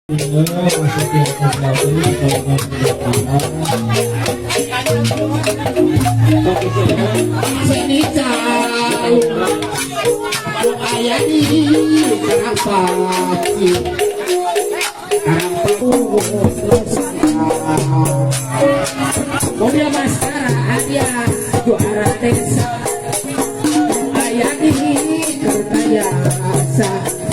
Sini tahu ayah ini kenapa mobil maskara hadiah juara desa ayah ini kerja sah